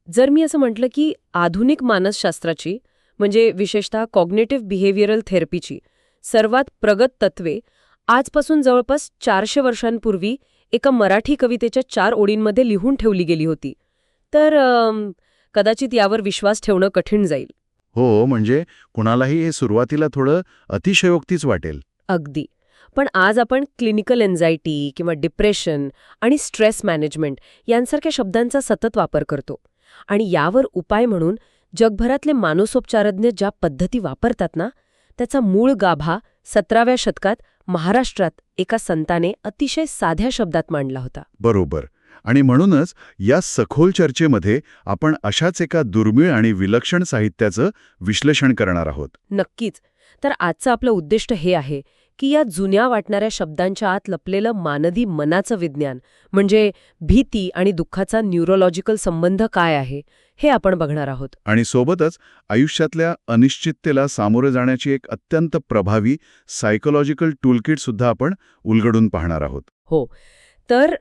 जर मी असं म्हटलं की आधुनिक मानसशास्त्राची म्हणजे विशेषतः कॉग्निटिव्ह बिहेव्हिअरल थेरपीची सर्वात प्रगत तत्वे आजपासून जवळपास 400 वर्षांपूर्वी एका मराठी कवितेच्या 4 ओळींमध्ये लिहून ठेवली गेली होती, तर कदाचित यावर विश्वास ठेवणं कठीण जाईल. हो, म्हणजे कुणालाही हे सुरुवातीला थोडं अतिशयोक्तीच वाटेल. अगदी. पण आज आपण क्लिनिकल एन्झायटी किंवा डिप्रेशन आणि स्ट्रेस मॅनेजमेंट यांसारख्या शब्दांचा सतत वापर करतो. आणि यावर उपाय म्हणून जगभरातले मानसोपचारज्ञ ज्या पद्धती वापरतात ना, त्याचा मूळ गाभा 17व्या शतकात महाराष्ट्रात एका संताने अतिशय साध्या शब्दात मांडला होता. बरोबर. आणि म्हणूनच या सखोल चर्चेमध्ये आपण अशाच एका दुर्मिळ आणि विलक्षण साहित्याचं विश्लेषण करणार आहोत. नक्कीच. तर आजचं आपलं उद्दिष्ट हे आहे की या जुन्या वाटणाऱ्या शब्दांच्या आत लपलेलं मानवी मनाचं विज्ञान म्हणजे भीती आणि दुःखाचा न्यूरोलॉजिकल संबंध काय आहे हे आपण बघणार आहोत. आणि सोबतच आयुष्यातल्या अनिश्चिततेला सामोरे जाण्याची एक अत्यंत प्रभावी सायकोलॉजिकल टूलकिट सुद्धा आपण उलगडून पाहणार आहोत. हो. तर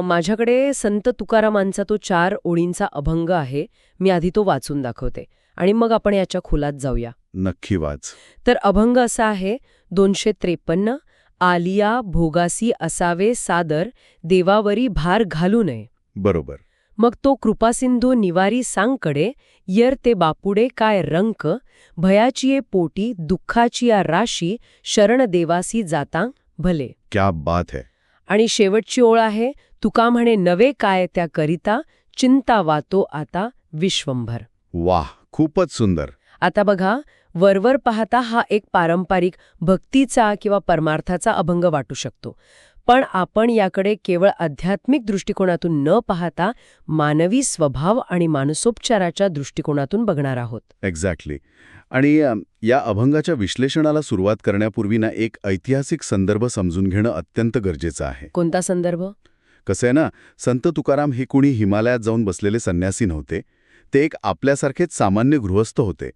माझ्याकडे संत तुकारामांचा तो 4 ओळींचा अभंग आहे. मी आधी तो वाचून दाखवते आणि मग आपण याच्या खोलात जाऊया. नक्की वाच. तर अभंग असा आहे 253. आलिया भोगासी असावे सादर, देवावरी भार घालू नये. बरोबर. मग तो कृपासिंधू निवारी सांगकडे, यर ते बापुडे काय रंक, भयाचिये पोटी दुःखाचिया राशी, शरण देवासी जाता भले. क्या बात है. आणि शेवटची ओळ आहे तुका म्हणे नवे काय त्या करिता, चिंता वातो आता विश्वंभर. वाह, खूपच सुंदर. आता बघा, वरवर पाहता हा एक पारंपरिक भक्तीचा किंवा परमार्थाचा अभंग वाटू शकतो. पण आपण याकडे केवळ आध्यात्मिक दृष्टिकोनातून न पाहता मानवी स्वभाव आणि मानसोपचाराच्या दृष्टिकोनातून बघणार आहोत. एक्झॅक्टली. आणि या अभंगाच्या विश्लेषणाला सुरुवात करण्यापूर्वी ना एक ऐतिहासिक संदर्भ समजून घेणं अत्यंत गरजेचं आहे. कोणता संदर्भ? कसं आहे ना, संत तुकाराम हे कुणी हिमालयात जाऊन बसलेले संन्यासी नव्हते. ते एक आपल्यासारखेच सामान्य गृहस्थ होते.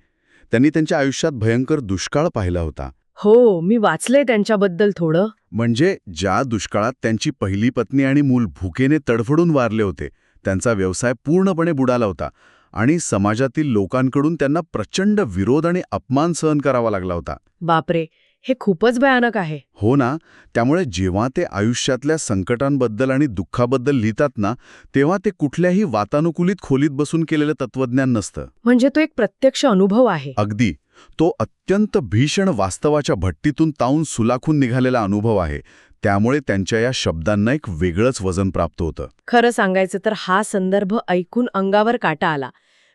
त्यांनी त्यांच्या आयुष्यात भयंकर दुष्काळ पाहिला होता. हो, मी वाचलंय त्यांच्याबद्दल थोडं. म्हणजे ज्या दुष्काळात त्यांची पहिली पत्नी आणि मूल भुकेने तडफडून वारले होते, त्यांचा व्यवसाय पूर्णपणे बुडाला होता आणि समाजातील लोकांकडून त्यांना प्रचंड विरोध आणि अपमान सहन करावा लागला होता. बापरे, हे खूपच भयानक आहे. हो ना. त्यामुळे जेव्हा ते आयुष्यातल्या संकटांबद्दल आणि दुःखाबद्दल लिहितात ना, तेव्हा ते कुठल्याही वातानुकूलित खोलीत बसून केलेलं तत्वज्ञान नसतं. म्हणजे तो एक प्रत्यक्ष अनुभव आहे. अगदी. तो अत्यंत भीषण वास्तवाच्या भट्टीतून तावून सुलाखून निघालेला अनुभव आहे. त्यामुळे त्यांच्या या शब्दांना एक वेगळंच वजन प्राप्त होतं. खरं सांगायचं तर हा संदर्भ ऐकून अंगावर काटा आला.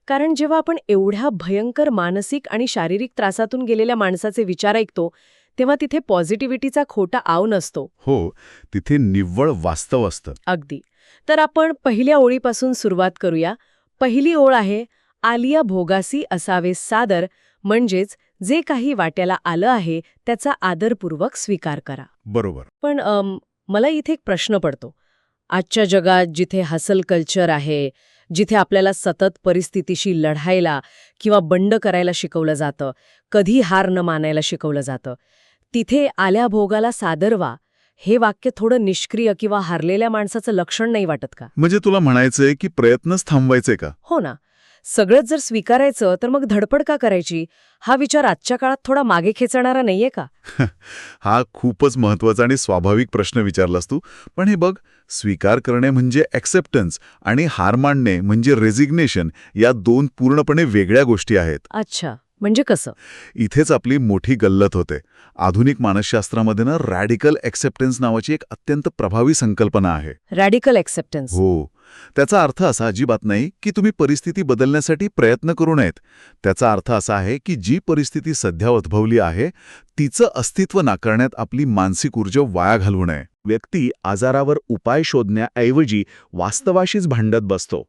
कारण जेव्हा आपण एवढ्या भयंकर मानसिक आणि शारीरिक त्रासातून गेलेल्या माणसाचे विचार ऐकतो, तेव्हा तिथे पॉझिटिव्हिटीचा खोटा आव नसतो. हो, तिथे निव्वळ वास्तव असतं. अगदी. तर आपण पहिल्या ओळीपासून सुरुवात करूया. पहिली ओळ आहे, आलिया भोगासी असावे सादर, म्हणजेच जे काही वाट्याला आलं आहे त्याचा आदरपूर्वक स्वीकार करा. बरोबर. पण मला इथे एक प्रश्न पडतो. आजच्या जगात जिथे हसल कल्चर आहे, जिथे आपल्याला सतत परिस्थितीशी लढायला किंवा बंड करायला शिकवलं जातं, कधी हार न मानायला शिकवलं जातं, तिथे आल्या भोगाला सादर व्हा हे वाक्य थोडं निष्क्रिय किंवा हारलेल्या माणसाचं लक्षण नाही वाटत का? म्हणजे तुला म्हणायचंय की प्रयत्नच थांबवायचे का? हो ना. सगळंच जर स्वीकारायचं तर मग धडपड का करायची? हा विचार आजच्या काळात थोडा मागे खेचणारा नाहीये का? हा खूपच महत्वाचा आणि स्वाभाविक प्रश्न विचारलास तू. पण हे बघ, स्वीकार करणे म्हणजे ॲक्सेप्टन्स आणि हार मानणे म्हणजे रेझिग्नेशन, या 2 पूर्णपणे वेगळ्या गोष्टी आहेत. अच्छा, म्हणजे कसं? इथेच आपली मोठी गल्लत होते. आधुनिक मानसशास्त्रामध्ये ना रॅडिकल ॲक्सेप्टन्स नावाची एक अत्यंत प्रभावी संकल्पना आहे. Radical acceptance? हो. त्याचा अर्थ असा अजिबात नाही की तुम्ही परिस्थिती बदलण्यासाठी प्रयत्न करू नयेत. त्याचा अर्थ असा आहे की जी परिस्थिती सध्या उद्भवली आहे तिचं अस्तित्व नाकारण्यात आपली मानसिक ऊर्जा वाया घालवू नये. व्यक्ती आजारावर उपाय शोधण्याऐवजी वास्तवाशीच भांडत बसतो.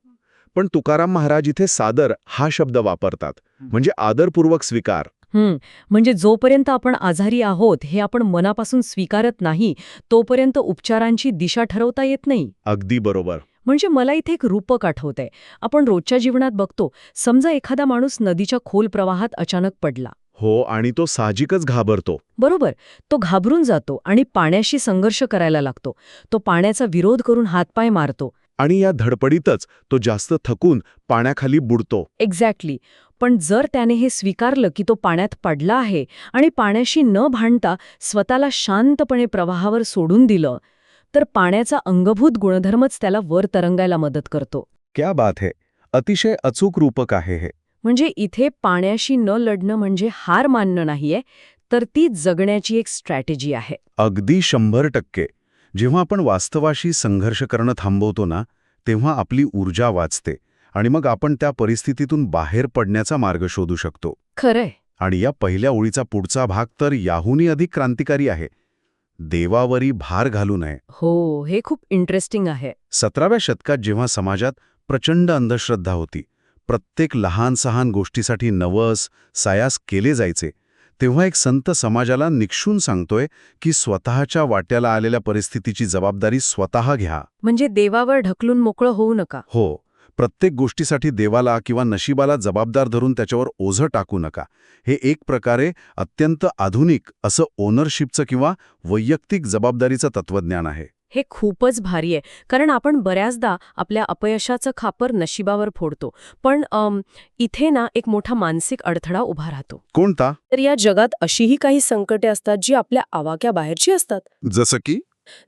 पण तुकाराम महाराज इथे सादर हा शब्द वापरतात, म्हणजे आदरपूर्वक स्वीकार. म्हणजे जोपर्यंत आपण आजारी आहोत हे आपण मनापासून स्वीकारत नाही तोपर्यंत उपचारांची दिशा ठरवता येत नाही. अगदी बरोबर. म्हणजे मला इथे एक रूपक आठवतंय. आपण रोजच्या जीवनात बघतो, समजा एखादा माणूस नदीच्या खोल प्रवाहात अचानक पडला. हो, आणि तो साहजिकच घाबरतो. बरोबर. तो घाबरून जातो आणि पाण्याशी संघर्ष करायला लागतो. तो पाण्याचा विरोध करून हातपाय मारतो. आणि या धडपडीतच तो जास्त थकून पाण्याखाली बुडतो. एक्झॅक्टली. पण जर त्याने हे स्वीकारलं की तो पाण्यात पडला आहे आणि पाण्याशी न भांडता स्वतःला शांतपणे प्रवाहावर सोडून दिलं, तर पाण्याचा अंगभूत गुणधर्मच त्याला वर तरंगायला मदत करतो. क्या बात है. अतिशय अचूक रूपक आहे हे. म्हणजे इथे पाण्याशी न लढणं म्हणजे हार मानणं नाहीये, तर ती जगण्याची एक स्ट्रॅटेजी आहे. अगदी 100%. जेव्हा आपण वास्तवाशी संघर्ष करणं थांबवतो ना, तेव्हा आपली ऊर्जा वाचते आणि मग आपण त्या परिस्थितीतून बाहेर पडण्याचा मार्ग शोधू शकतो. खरंय. आणि या पहिल्या ओळीचा पुढचा भाग तर याहूनही अधिक क्रांतिकारी आहे. देवावरी भार घालू नये. हो, हे खूप इंटरेस्टिंग आहे. 17व्या शतकात जेव्हा समाजात प्रचंड अंधश्रद्धा होती, प्रत्येक लहान-सहान गोष्टीसाठी नवस, सायास केले जायचे, तेव्हा एक संत समाजाला निक्षून सांगतोय की स्वतःच्या वाट्याला आलेल्या परिस्थितीची जबाबदारी स्वतः घ्या. म्हणजे देवावर ढकलून मोकळं होऊ नका. हो, प्रत्येक गोष्टीसाठी देवाला किंवा नशिबाला जबाबदार धरून त्याच्यावर ओझं टाकू नका. हे एक प्रकारे अत्यंत आधुनिक असं ओनरशिपचं किंवा वैयक्तिक जबाबदारीचं तत्वज्ञान आहे. हे खूपच भारी आहे, कारण आपण बऱ्याचदा आपल्या अपयशाचं खापर नशिबावर फोडतो. पण इथे ना एक मोठा मानसिक अडथळा उभा राहतो. कोणता? तर या जगात अशीही काही संकटे असतात जी आपल्या आवाक्याबाहेरची असतात.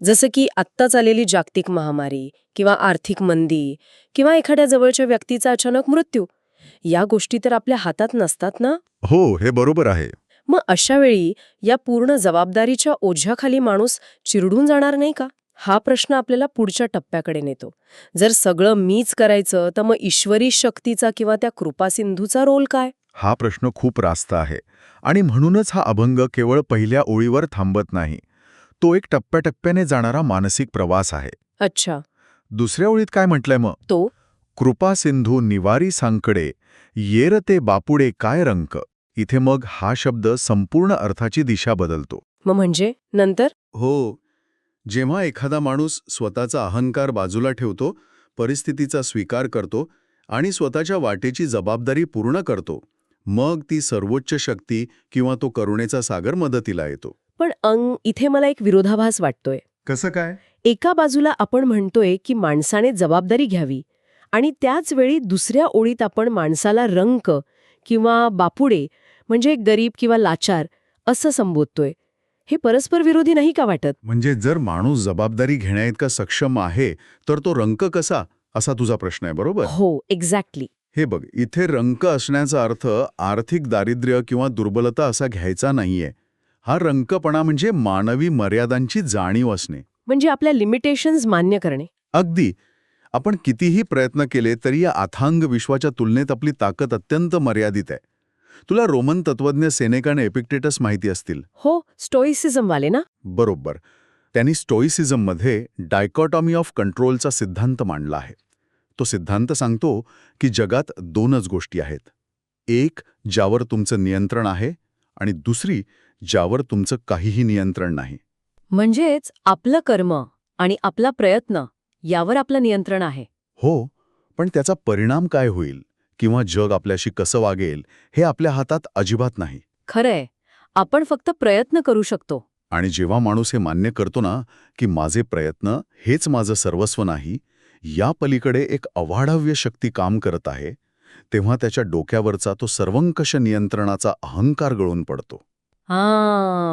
जसं की आत्ताच आलेली जागतिक महामारी किंवा आर्थिक मंदी किंवा एखाद्या जवळच्या व्यक्तीचा अचानक मृत्यू. या गोष्टी तर आपल्या हातात नसतात ना. हो, हे बरोबर आहे. मग अशा वेळी या पूर्ण जबाबदारीच्या ओझ्याखाली माणूस चिरडून जाणार नाही का? हा प्रश्न आपल्याला पुढच्या टप्प्याकडे नेतो. जर सगळं मीच करायचं तर मग ईश्वरी शक्तीचा किंवा त्या कृपासिंधूचा रोल काय? हा प्रश्न खूप रास्त आहे आणि म्हणूनच हा अभंग केवळ पहिल्या ओळीवर थांबत नाही. तो एक टप्प्याटप्प्याने जाणारा मानसिक प्रवास आहे. अच्छा. दुसऱ्या ओळीत काय म्हटलंय मग? तो कृपा सिंधू निवारी सांकडे येर ते बापुडे काय रंक. इथे मग हा शब्द संपूर्ण अर्थाची दिशा बदलतो. मग म्हणजे नंतर हो, जेव्हा एखादा माणूस स्वतःचा अहंकार बाजूला ठेवतो, परिस्थितीचा स्वीकार करतो आणि स्वतःच्या वाटेची जबाबदारी पूर्ण करतो, मग ती सर्वोच्च शक्ती किंवा तो करुणेचा सागर मदतीला येतो. पण इथे मला एक विरोधाभास वाटतोय. कसं काय? एका बाजूला आपण म्हणतोय की माणसाने जबाबदारी घ्यावी आणि त्याच वेळी दुसऱ्या ओळीत आपण माणसाला रंक किंवा बापुडे म्हणजे गरीब किंवा लाचार असं संबोधतोय. हे परस्पर विरोधी नाही का वाटत? म्हणजे जर माणूस जबाबदारी घेण्याइतका सक्षम आहे, तर तो रंक कसा, असा तुझा प्रश्न आहे, बरोबर? हो, एक्झॅक्टली. हे बघ, इथे रंक असण्याचा अर्थ आर्थिक दारिद्र्य किंवा दुर्बलता असा घ्यायचा नाहीये. हा रंकपणा म्हणजे मानवी मर्यादांची जाणीव असणे. म्हणजे आपल्या लिमिटेशन्स मान्य करणे. अगदी. आपण कितीही प्रयत्न केले तरी या अथांग विश्वाच्या तुलनेत आपली ताकद अत्यंत मर्यादित आहे. तुला रोमन तत्वज्ञ सेनेका आणि एपिक्टेटस माहिती असतील. हो, स्टोइसिझम वाले ना. बरोबर. त्यांनी स्टोइसिझममध्ये डायकॉटॉमी ऑफ कंट्रोलचा सिद्धांत मांडला आहे. तो सिद्धांत सांगतो की जगात दोनच गोष्टी आहेत. एक ज्यावर तुमचं नियंत्रण आहे आणि दुसरी ज्यावर तुमचं काहीही नियंत्रण नाही. म्हणजेच आपलं कर्म आणि आपला प्रयत्न यावर आपलं नियंत्रण आहे. हो, पण त्याचा परिणाम काय होईल किंवा जग आपल्याशी कसं वागेल हे आपल्या हातात अजिबात नाही. खरंय, आपण फक्त प्रयत्न करू शकतो. आणि जेव्हा माणूस हे मान्य करतो ना की माझे प्रयत्न हेच माझं सर्वस्व नाही, या पलीकडे एक अवाढव्य शक्ती काम करत आहे, तेव्हा त्याच्या डोक्यावरचा तो सर्वंकष नियंत्रणाचा अहंकार गळून पडतो.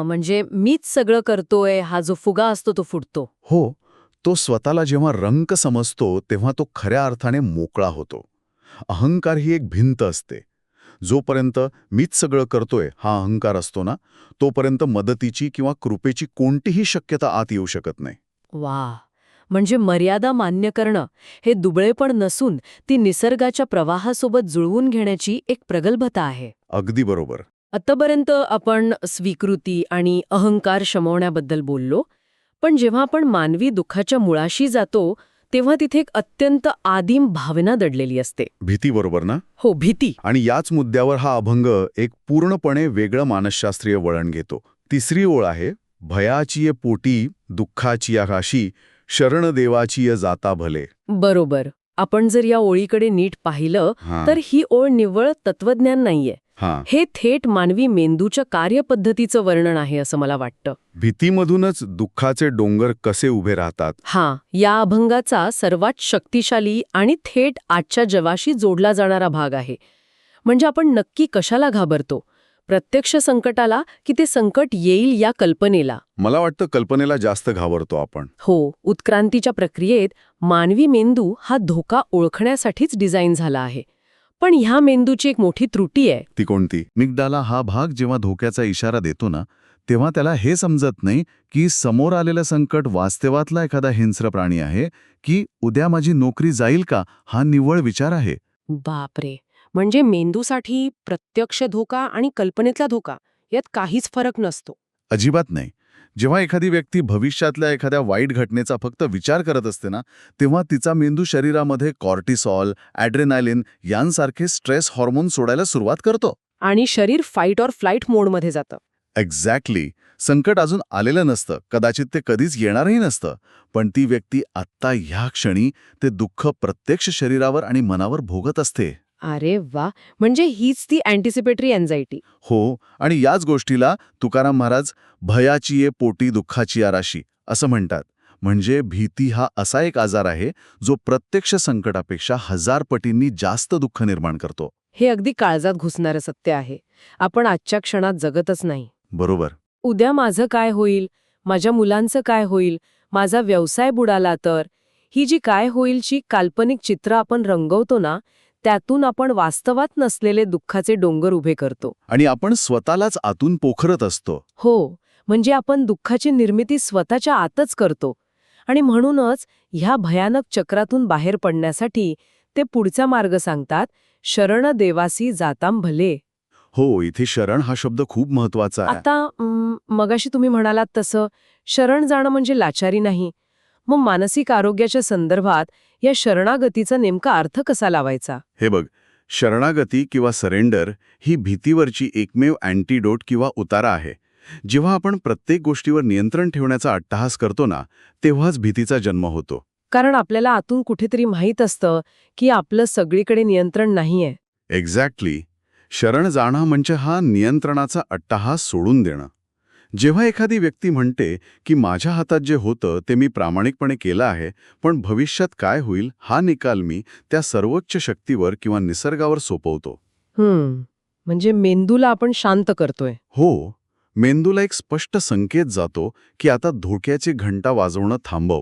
म्हणजे मीच सगळं करतोय हा जो फुगा असतो तो फुटतो. हो, तो स्वतःला जेव्हा रंक समजतो तेव्हा तो खऱ्या अर्थाने मोकळा होतो. अहंकार ही एक भिंत असते. जोपर्यंत मीच सगळं करतोय हा अहंकार असतो ना, तोपर्यंत मदतीची किंवा कृपेची कोणतीही शक्यता आत येऊ शकत नाही. वा, म्हणजे मर्यादा मान्य करणं हे दुबळेपण नसून ती निसर्गाच्या प्रवाहासोबत जुळवून घेण्याची एक प्रगल्भता आहे. अगदी बरोबर. आतापर्यंत आपण स्वीकृती आणि अहंकार शमवण्याबद्दल बोललो, पण जेव्हा आपण मानवी दुःखाच्या मुळाशी जातो तेव्हा तिथे एक अत्यंत आदिम भावना दडलेली असते. भीती, बरोबर ना? हो, भीती. आणि याच मुद्द्यावर हा अभंग एक पूर्णपणे वेगळं मानसशास्त्रीय वळण घेतो. तिसरी ओळ आहे, भयाचीय पोटी दुःखाची आकाशी शरण देवाचीय जाता भले. बरोबर. आपण जर या ओळीकडे नीट पाहिलं तर ही ओळ निव्वळ तत्वज्ञान नाहीये. हां, हे थेट मानवी मेंदूच्या कार्यपद्धतीचं वर्णन आहे असं मला वाटतं. भीतीमधूनच दुःखाचे डोंगर कसे उभे राहतात. या अभंगाचा सर्वात शक्तिशाली आणि थेट आजच्या जगाशी जोडला जाणारा भाग आहे. म्हणजे आपण नक्की कशाला घाबरतो? प्रत्यक्ष संकटाला की ते संकट येईल या कल्पनेला? मला वाटतं कल्पनेला जास्त घाबरतो आपण. हो, उत्क्रांतीच्या प्रक्रियेत मानवी मेंदू हा धोका ओळखण्यासाठीच डिझाईन झाला आहे. पण ह्या मेंदूची एक मोठी त्रुटी आहे. ती कोणती? मिगडाला हा भाग जेव्हा धोक्याचा इशारा देतो ना, तेव्हा त्याला हे समजत नाही की समोर आलेलं संकट वास्तवातला एखादा हिंस्र प्राणी आहे की उद्या माझी नोकरी जाईल का हा निव्वळ विचार आहे. बापरे, म्हणजे मेंदूसाठी प्रत्यक्ष धोका आणि कल्पनेतला धोका यात काहीच फरक नसतो. अजिबात नाही. जेव्हा एखादी व्यक्ती भविष्यातल्या एखाद्या वाईट घटनेचा फक्त विचार करत असते ना, तेव्हा तिचा मेंदू शरीरामध्ये कॉर्टिसॉल, ॲड्रेनालिन यांसारखे स्ट्रेस हॉर्मोन सोडायला सुरुवात करतो. आणि शरीर फाईट ऑर फ्लाईट मोडमध्ये जातं. एक्झॅक्टली. संकट अजून आलेलं नसतं, कदाचित ते कधीच येणारही नसतं, पण ती व्यक्ती आत्ता ह्या क्षणी ते दुःख प्रत्यक्ष शरीरावर आणि मनावर भोगत असते. अरे वा, म्हणजे हीच ती अँटिसिपेटरी एन्झायटी. हो, आणि याच गोष्टीला तुकाराम महाराज भयाची ये पोटी दुःखाची आराशी असं म्हणतात. म्हणजे भीती हा असा एक आजार आहे जो प्रत्यक्ष संकटापेक्षा 1000 पटींनी जास्त दुःख निर्माण करतो. हे अगदी काळजात घुसणारं सत्य आहे. आपण आजच्या क्षणात जगतच नाही. बरोबर. उद्या माझं काय होईल, माझ्या मुलांचं काय होईल, माझा व्यवसाय बुडाला तर, ही जी काय होईलची काल्पनिक चित्र आपण रंगवतो ना, त्यातून आपण वास्तवात नसलेले दुःखाचे डोंगर उभे करतो. आणि आपण स्वतःलाच आतून पोखरत असतो. हो, म्हणजे आपण दुःखाची निर्मिती स्वतःच्या आतच करतो. आणि म्हणूनच ह्या भयानक चक्रातून बाहेर पडण्यासाठी ते पुढचा मार्ग सांगतात, शरण देवासी जाताम भले. हो, इथे शरण हा शब्द खूप महत्वाचा आहे. आता मगाशी तुम्ही म्हणालात तसं शरण जाणं म्हणजे लाचारी नाही. मग मानसिक आरोग्याच्या संदर्भात या शरणागतीचा नेमका अर्थ कसा लावायचा? हे बघ, शरणागती किंवा सरेंडर ही भीतीवरची एकमेव अँटीडोट किंवा उतारा आहे. जेव्हा आपण प्रत्येक गोष्टीवर नियंत्रण ठेवण्याचा अट्टहास करतो ना, तेव्हाच भीतीचा जन्म होतो. कारण आपल्याला आतून कुठेतरी माहीत असतं की आपलं सगळीकडे नियंत्रण नाहीये. एक्झॅक्टली. शरण जाणं म्हणजे हा नियंत्रणाचा अट्टहास सोडून देणं. जेव्हा एखादी व्यक्ती म्हणते की माझ्या हातात जे होतं ते मी प्रामाणिकपणे केलं आहे, पण भविष्यात काय होईल हा निकाल मी त्या सर्वोच्च शक्तीवर किंवा निसर्गावर सोपवतो. म्हणजे मेंदूला आपण शांत करतोय. हो, मेंदूला एक स्पष्ट संकेत जातो की आता धोक्याची घंटा वाजवणं थांबव.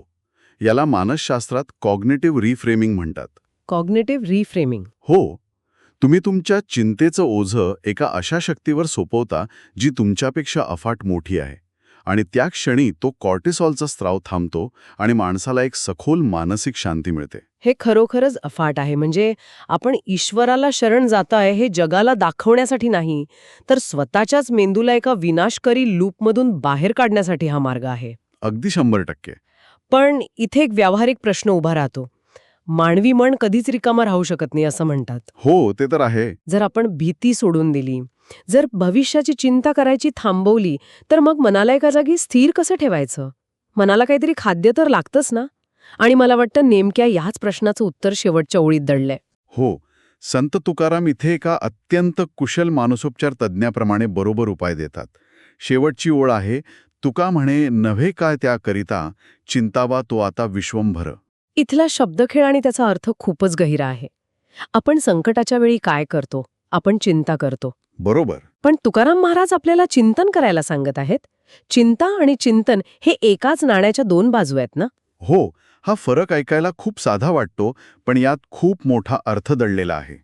याला मानसशास्त्रात कॉग्निटिव्ह रिफ्रेमिंग म्हणतात. Cognitive reframing. हो, तुम्ही तुमच्या चिंतेचं ओझं एका अशा शक्तीवर सोपवता जी तुमच्यापेक्षा अफाट मोठी आहे, आणि त्या क्षणी तो कॉर्टिसॉलचा स्त्राव थांबतो आणि माणसाला एक सखोल मानसिक शांती मिळते. हे खरोखरच अफाट आहे. म्हणजे आपण ईश्वराला शरण जाताय हे जगाला दाखवण्यासाठी नाही, तर स्वतःच्याच मेंदूला एका विनाशकारी लूपमधून बाहेर काढण्यासाठी हा मार्ग आहे. अगदी 100%. पण इथे एक व्यावहारिक प्रश्न उभा राहतो. मानवी मन कधीच रिकामं राहू शकत नाही असं म्हणतात. हो, ते तर आहे. जर आपण भीती सोडून दिली, जर भविष्याची चिंता करायची थांबवली, तर मग मनाला एका जागी स्थिर कसं ठेवायचं? मनाला काहीतरी खाद्य तर लागतंच ना? आणि मला वाटतं नेमक्या याच प्रश्नाचं उत्तर शेवटच्या ओळीत दडलंय. हो, संत तुकाराम इथे एका अत्यंत कुशल मानसोपचार तज्ज्ञाप्रमाणे बरोबर उपाय देतात. शेवटची ओळ आहे, तुका म्हणे नव्हे काय त्याकरिता, चिंतावा तो आता विश्वंभर. इथला शब्दखेळ आणि त्याचा अर्थ खूपच गहिरा आहे. आपण संकटाच्या वेळी काय करतो? आपण चिंता करतो. बरोबर. पण तुकाराम महाराज आपल्याला चिंतन करायला सांगत आहेत. चिंता आणि चिंतन हे एकाच नाण्याच्या 2 बाजू आहेत ना? हो, हा फरक ऐकायला खूप साधा वाटतो, पण यात खूप मोठा अर्थ दडलेला आहे.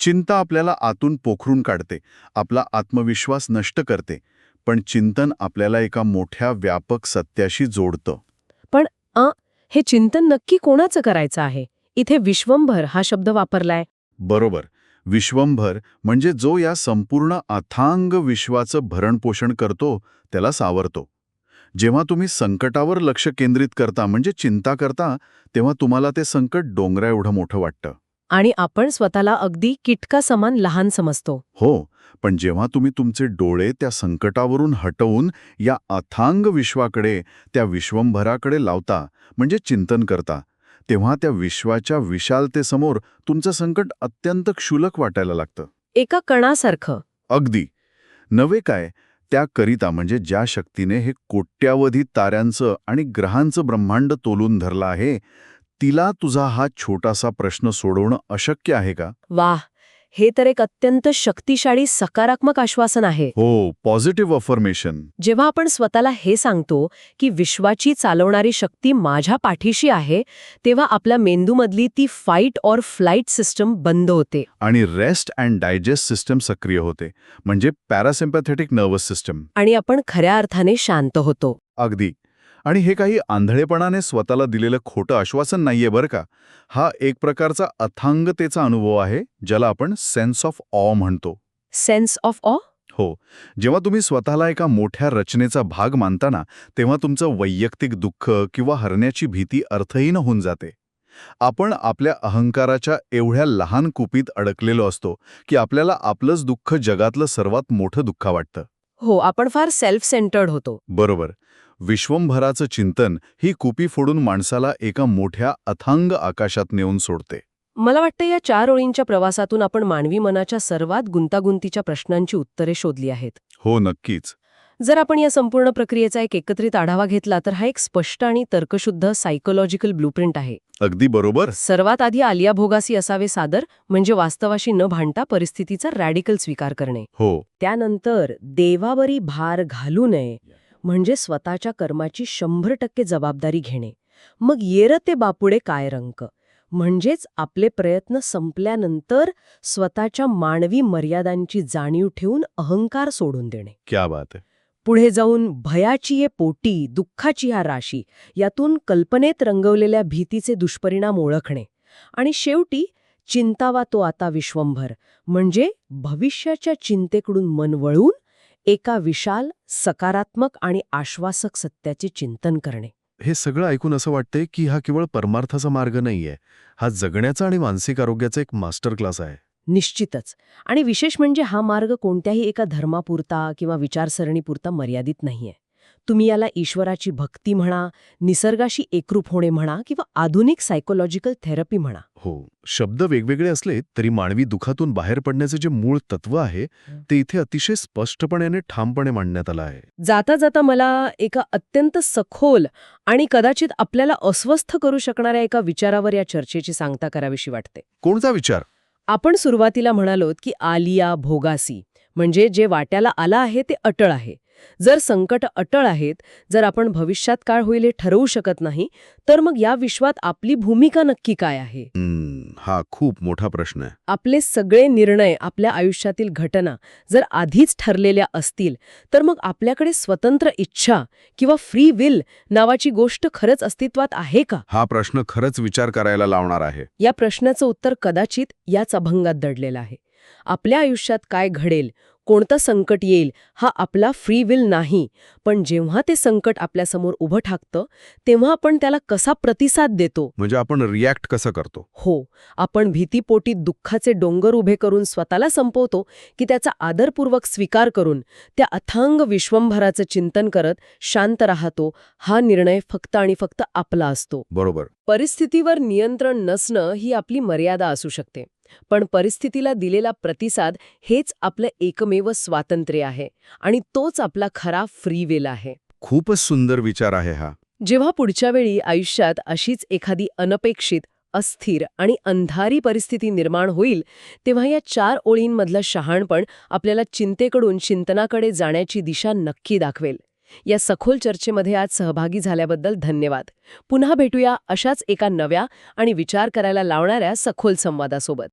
चिंता आपल्याला आतून पोखरून काढते, आपला आत्मविश्वास नष्ट करते, पण चिंतन आपल्याला एका मोठ्या व्यापक सत्याशी जोडतं. पण हे चिंतन नक्की कोणाचं करायचं आहे? इथे विश्वंभर हा शब्द वापरलाय. बरोबर. विश्वंभर म्हणजे जो या संपूर्ण अथांग विश्वाचं भरणपोषण करतो, त्याला सावरतो. जेव्हा तुम्ही संकटावर लक्ष केंद्रित करता म्हणजे चिंता करता, तेव्हा तुम्हाला ते संकट डोंगरा एवढं मोठं वाटतं. आणि आपण स्वतःला अगदी किटका समान लहान समजतो. हो, पण जेव्हा तुम्ही तुमचे डोळे त्या संकटावरून हटवून या अथांग विश्वाकडे, त्या विश्वंभराकडे लावता म्हणजे चिंतन करता, तेव्हा त्या विश्वाच्या विशालतेसमोर तुमचं संकट अत्यंत क्षुल्लक वाटायला लागतं. एका कणासारखं. अगदी. नवे काय, त्याकरिता म्हणजे ज्या शक्तीने हे कोट्यावधी ताऱ्यांचं आणि ग्रहांचं ब्रह्मांड तोलून धरलं आहे, तिला तुझा हा छोटासा प्रश्न सोडवणं अशक्य आहे का? वाह, हे तर एक अत्यंत शक्तिशाली सकारात्मक आश्वासन आहे. हो, पॉझिटिव्ह अफर्मेशन. जेव्हा आपण स्वतःला हे सांगतो की विश्वाची चालवणारी शक्ती माझ्या पाठीशी आहे, तेव्हा आपल्या मेंदूमधली ती फाईट ऑर फ्लाईट सिस्टम बंद होते. आणि रेस्ट अँड डायजेस्ट सिस्टम सक्रिय होते, म्हणजे पॅरासिम्पॅथेटिक नर्वस सिस्टम. आणि आपण खऱ्या अर्थाने शांत होतो. अगदी. आणि हे काही आंधळेपणाने स्वतःला दिलेलं खोटं आश्वासन नाहीये बरं का. हा एक प्रकारचा अथांगतेचा अनुभव आहे, ज्याला आपण सेन्स ऑफ ऑ म्हणतो. सेन्स ऑफ ऑ? हो, जेव्हा तुम्ही स्वतःला एका मोठ्या रचनेचा भाग मानता ना, तेव्हा तुमचं वैयक्तिक दुःख किंवा हरण्याची भीती अर्थहीन होऊन जाते. आपण आपल्या अहंकाराच्या एवढ्या लहान कुपीत अडकलेलो असतो की आपल्याला आपलंच दुःख जगातलं सर्वात मोठं दुःख वाटतं. हो, आपण फार सेल्फ सेंटर्ड होतो. बरोबर. विश्वंभराचं चिंतन ही कुपी फोडून माणसाला एका मोठ्या अथांग आकाशात नेऊन सोडते. मला वाटतं या 4 ओळींच्या प्रवासातून आपण मानवी मनाच्या सर्वात गुंतागुंतीच्या प्रश्नांची उत्तरे शोधली आहेत. हो, नक्कीच. जर आपण या संपूर्ण प्रक्रियेचा एक एकत्रित आढावा घेतला तर हा एक स्पष्ट आणि तर्कशुद्ध सायकोलॉजिकल ब्लूप्रिंट आहे. अगदी बरोबर. सर्वात आधी आलिया भोगासी असावे सादर, म्हणजे वास्तवाशी न भांडता परिस्थितीचा रॅडिकल स्वीकार करणे. हो. त्यानंतर देवावरी भार घालू नये, म्हणजे स्वतःच्या कर्माची 100% जबाबदारी घेणे. मग येरते बापुडे काय रंक, म्हणजेच आपले प्रयत्न संपल्यानंतर स्वतःच्या मानवी मर्यादांची जाणीव ठेवून अहंकार सोडून देणे. क्या बात आहे. पुढे जाऊन भयाची ये पोटी, दुःखाची हा राशी, यातून कल्पनेत रंगवलेल्या भीतीचे दुष्परिणाम ओळखणे. आणि शेवटी चिंतावा तो आता विश्वंभर, म्हणजे भविष्याच्या चिंतेकडून मन वळून एका विशाल, सकारात्मक आणि आश्वासक सत्याचे चिंतन करणे. हे सगळं ऐकून असं वाटतंय की हा केवळ परमार्थाचा मार्ग नाहीये, हा जगण्याचा आणि मानसिक आरोग्याचा एक मास्टर क्लास आहे. निश्चितच. आणि विशेष म्हणजे हा मार्ग कोणत्याही एका धर्मापुरता किंवा विचारसरणीपुरता मर्यादित नाहीये. तुम्ही याला ईश्वराची भक्ती म्हणा, निसर्गाशी एकरूप होणे म्हणा किंवा आधुनिक सायकोलॉजिकल थेरपी म्हणा. हो, शब्द वेगवेगळे असले तरी मानवी दुःखातून बाहेर पडण्याचे जे मूळ तत्व आहे ते इथे अतिशय स्पष्टपणे आणि ठामपणे मांडण्यात आलं आहे. जाता जाता मला एका अत्यंत सखोल आणि कदाचित आपल्याला अस्वस्थ करू शकणाऱ्या एका विचारावर या चर्चेची सांगता करावीशी वाटते. कोणता विचार? आपण सुरुवातीला म्हणालोत की आलिया भोगासी, म्हणजे जे वाट्याला आलं आहे ते अटळ आहे. जर संकट अटळ आहेत, जर आपण भविष्यात काय होईल हे ठरवू शकत नाही, तर मग या विश्वात आपली भूमिका नक्की काय आहे? हा खूप मोठा प्रश्न आहे. आपले सगळे निर्णय, आपल्या आयुष्यातील घटना जर आधीच ठरलेल्या असतील, तर मग आपल्याकडे स्वतंत्र इच्छा किंवा फ्री विल नावाची गोष्ट खरंच अस्तित्वात आहे का? हा प्रश्न खरंच विचार करायला लावणार आहे. या प्रश्नाचं उत्तर कदाचित याच अभंगात दडलेलं आहे. आपल्या आयुष्यात काय घडेल, कोणतं संकट येईल, हा आपला फ्री विल नाही, पण जेव्हा ते संकट आपल्यासमोर उभं ठाकतं तेव्हा आपण त्याला कसा प्रतिसाद देतो. म्हणजे आपण रिॲक्ट कसं करतो? हो, आपण भीतीपोटी दुःखाचे डोंगर उभे करून स्वतःला संपवतो की त्याचा आदरपूर्वक स्वीकार करून त्या अथांग विश्वंभराचं चिंतन करत शांत राहतो. हा निर्णय फक्त आणि फक्त आपला असतो. बरोबर. परिस्थितीवर नियंत्रण नसणं ही आपली मर्यादा असू शकते, पण परिस्थितीला दिलेला प्रतिसाद हेच आपलं एकमेव स्वातंत्र्य आहे आणि तोच आपला खरा फ्री विल आहे. खूपच सुंदर विचार आहे हा. जेव्हा पुढच्या वेळी आयुष्यात अशीच एखादी अनपेक्षित, अस्थिर आणि अंधारी परिस्थिती निर्माण होईल, तेव्हा या 4 ओळींमधलं शहाणपण आपल्याला चिंतेकडून चिंतनाकडे जाण्याची दिशा नक्की दाखवेल. या सखोल चर्चेमध्ये आज सहभागी झाल्याबद्दल धन्यवाद. पुन्हा भेटूया अशाच एका नव्या आणि विचार करायला लावणाऱ्या सखोल संवादासोबत.